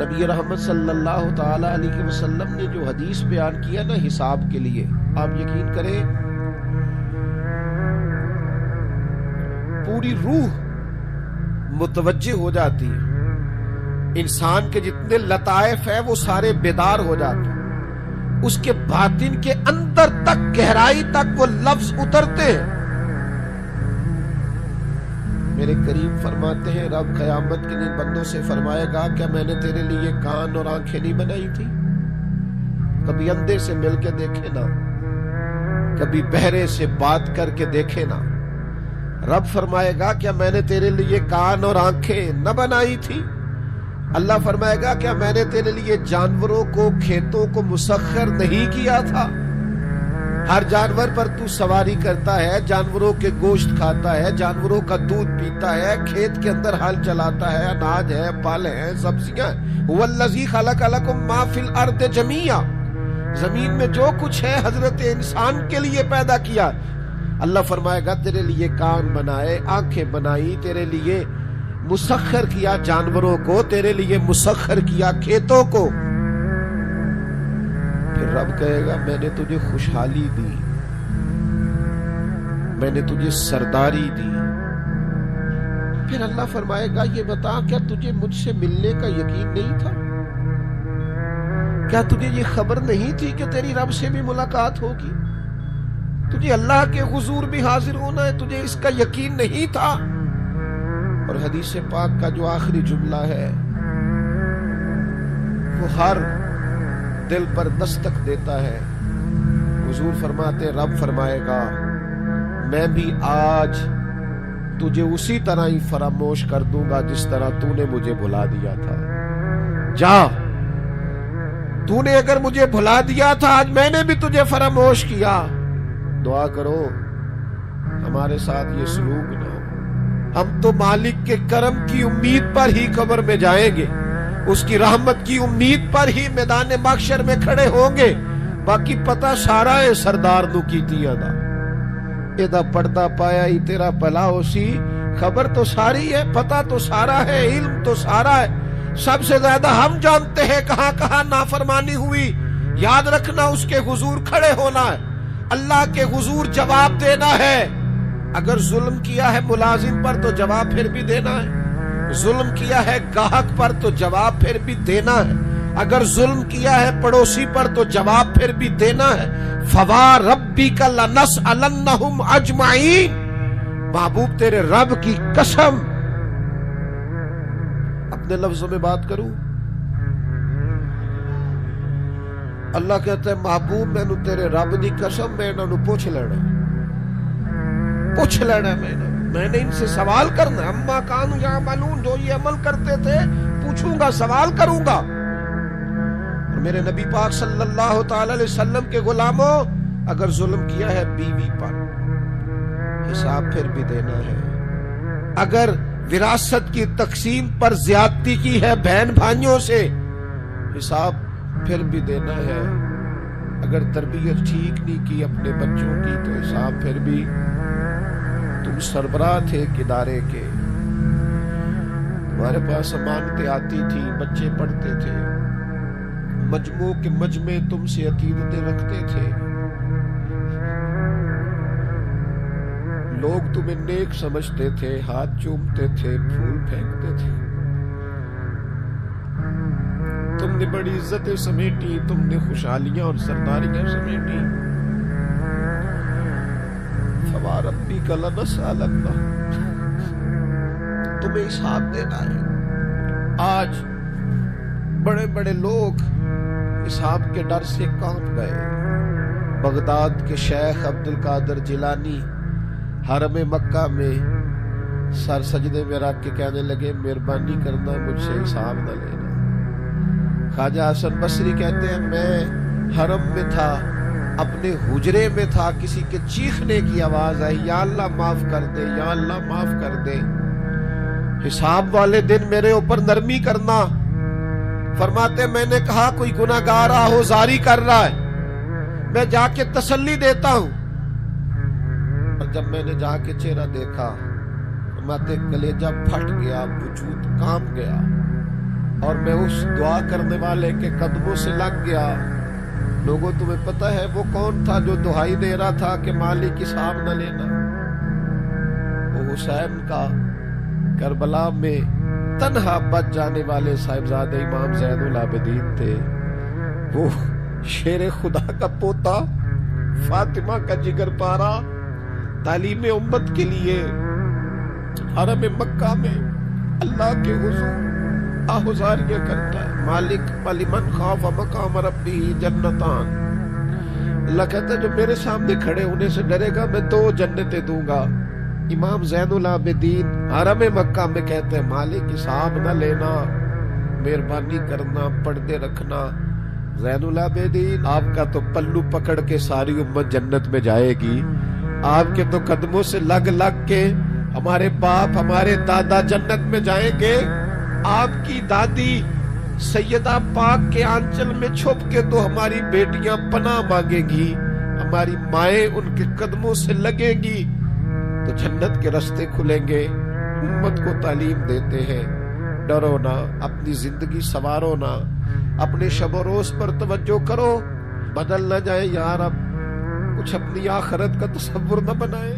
نبی رحمت صلی اللہ تعالی علیہ وسلم نے جو حدیث بیان کیا نا حساب کے لیے، آپ یقین کریں پوری روح متوجہ ہو جاتی ہے، انسان کے جتنے لطائف ہیں وہ سارے بیدار ہو جاتے ہیں، اس کے باطن کے اندر تک گہرائی تک وہ لفظ اترتے ہیں۔ میرے کریم فرماتے ہیں رب قیامت کے دن بندوں سے فرمائے گا کیا میں نے تیرے لیے کان اور آنکھیں نہیں بنائی تھی؟ کبھی اندھے سے مل کے دیکھے نا، کبھی بہرے سے بات کر کے دیکھے نا۔ رب فرمائے گا کیا میں نے تیرے لیے کان اور آنکھیں نہ بنائی تھی؟ اللہ فرمائے گا کیا میں نے تیرے لیے جانوروں کو کھیتوں کو مسخر نہیں کیا تھا؟ ہر جانور پر تو سواری کرتا ہے، جانوروں کے گوشت کھاتا ہے، جانوروں کا دودھ پیتا ہے، کھیت کے اندر ہل چلاتا ہے، اناج ہے، پھل ہیں، سبزیاں ہیں۔ هو الذی خلق لکم ما فی الارض جمیعا، زمین میں جو کچھ ہے حضرت انسان کے لیے پیدا کیا۔ اللہ فرمائے گا تیرے لیے کان بنائے، آنکھیں بنائی، تیرے لیے مسخر کیا جانوروں کو، تیرے لیے مسخر کیا کھیتوں کو۔ پھر رب کہے گا میں نے تجھے خوشحالی دی، میں نے تجھے سرداری دی۔ پھر اللہ فرمائے گا یہ بتا کیا تجھے مجھ سے ملنے کا یقین نہیں تھا؟ کیا تجھے یہ خبر نہیں تھی کہ تیری رب سے بھی ملاقات ہوگی؟ تجھے اللہ کے حضور بھی حاضر ہونا ہے، تجھے اس کا یقین نہیں تھا؟ اور حدیث پاک کا جو آخری جملہ ہے وہ ہر دل پر دستک دیتا ہے۔ حضور فرماتے رب فرمائے گا میں بھی آج تجھے اسی طرح ہی فراموش کر دوں گا جس طرح تو نے مجھے بھلا دیا تھا۔ جا، تو نے اگر مجھے بھلا دیا تھا آج میں نے بھی تجھے فراموش کیا۔ دعا کرو ہمارے ساتھ یہ سلوک نہ ہو۔ ہم تو مالک کے کرم کی امید پر ہی قبر میں جائیں گے، اس کی رحمت کی امید پر ہی میدان محشر میں کھڑے ہوں گے۔ باقی پتہ سارا ہے سردار نو کیتیاں دا، ایدہ پردہ پایا ہی تیرا بھلا ہو سی۔ خبر تو ساری ہے، پتہ تو سارا ہے، علم تو سارا ہے۔ سب سے زیادہ ہم جانتے ہیں کہاں کہاں نافرمانی ہوئی۔ یاد رکھنا اس کے حضور کھڑے ہونا ہے، اللہ کے حضور جواب دینا ہے۔ اگر ظلم کیا ہے ملازم پر تو جواب پھر بھی دینا ہے، ظلم کیا ہے گاہک پر تو جواب پھر بھی دینا ہے، اگر ظلم کیا ہے پڑوسی پر تو جواب پھر بھی دینا ہے۔ فَوَرَبِّكَ لَنَسْأَلَنَّهُمْ أَجْمَعِينَ، محبوب تیرے رب کی قسم، اپنے لفظوں میں بات کروں، اللہ کہتا ہے محبوب میں نو تیرے رب دی قسم میں انہوں پوچھ لینا، پوچھ لینا، میں نے ان سے سوال کرنا، اما کانوا یعملون، جو یہ عمل کرتے تھے پوچھوں گا، سوال کروں گا۔ اور میرے نبی پاک صلی اللہ تعالی علیہ وسلم کے غلاموں، اگر ظلم کیا ہے بیوی پر حساب پھر بھی دینا ہے، اگر وراثت کی تقسیم پر زیادتی کی ہے بہن بھائیوں سے حساب پھر بھی دینا ہے، اگر تربیت ٹھیک نہیں کی اپنے بچوں کی تو حساب پھر بھی، تم سربراہ تھے ایک ادارے کے، تمہارے پاس امانتیں آتی تھی، بچے پڑھتے تھے، مجموع کے مجمع تم سے عقیدتیں رکھتے تھے، لوگ تمہیں نیک سمجھتے تھے، ہاتھ چومتے تھے، پھول پھینکتے تھے، تم نے بڑی عزتیں سمیٹی، تم نے خوشحالیاں اور سرداریاں سمیٹی۔ فَوَرَبِّكَ لَنَسْأَلَنَّهُمْ، تمہیں حساب دینا ہے۔ آج بڑے بڑے لوگ حساب کے ڈر سے کانپ گئے۔ بغداد کے شیخ عبد القادر جیلانی حرم مکہ میں سر سجدے میں رکھ کے کہنے لگے مہربانی کرنا مجھ سے حساب نہ لینا۔ خواجہ حسن بصری کہتے ہیں میں حرم میں تھا، اپنے حجرے میں تھا، کسی کے چیخنے کی آواز آئی یا اللہ معاف کر دے، یا اللہ معاف کر دے، حساب والے دن میرے اوپر نرمی کرنا۔ فرماتے میں نے کہا کوئی گناہگار آہوزاری کر رہا ہے، میں جا کے تسلی دیتا ہوں۔ اور جب میں نے جا کے چہرہ دیکھا فرماتے کلیجہ پھٹ گیا، وجود کانپ گیا۔ اور میں اس دعا کرنے والے کے قدموں سے لگ گیا۔ لوگوں تمہیں پتہ ہے وہ کون تھا جو دہائی دے رہا تھا کہ مالک حساب نہ لینا؟ وہ حسین کا کربلا میں تنہا بچ جانے والے صاحبزادے امام زین العابدین تھے۔ وہ شیر خدا کا پوتا، فاطمہ کا جگر پارا، تعلیم امت کے لیے حرم مکہ میں اللہ کے حضور آہوزاریاں کرتا ہے۔ مالک ولمن خاف مقام ربہ جنتان، اللہ کہتا ہے جو میرے سامنے کھڑے ہونے سے ڈرے گا میں 2 جنتیں دوں گا۔ امام زین العابدین حرم مکہ میں کہتے ہیں مالک حساب نہ لینا، مہربانی کرنا، پردے رکھنا۔ زین العابدین آپ کا تو پلو پکڑ کے ساری امت جنت میں جائے گی، آپ کے تو قدموں سے لگ لگ کے ہمارے باپ ہمارے دادا جنت میں جائیں گے، آپ کی دادی سیدہ پاک کے آنچل میں چھپ کے تو ہماری بیٹیاں پناہ مانگیں گی، ہماری مائیں ان کے قدموں سے لگیں گی، تو جنت کے راستے کھلیں گے۔ امت کو تعلیم دیتے ہیں ڈرو نہ، اپنی زندگی سنوارو نہ، اپنے شب و روز پر توجہ کرو، بدل نہ جائے یار، اب کچھ اپنی آخرت کا تصور نہ بنائے۔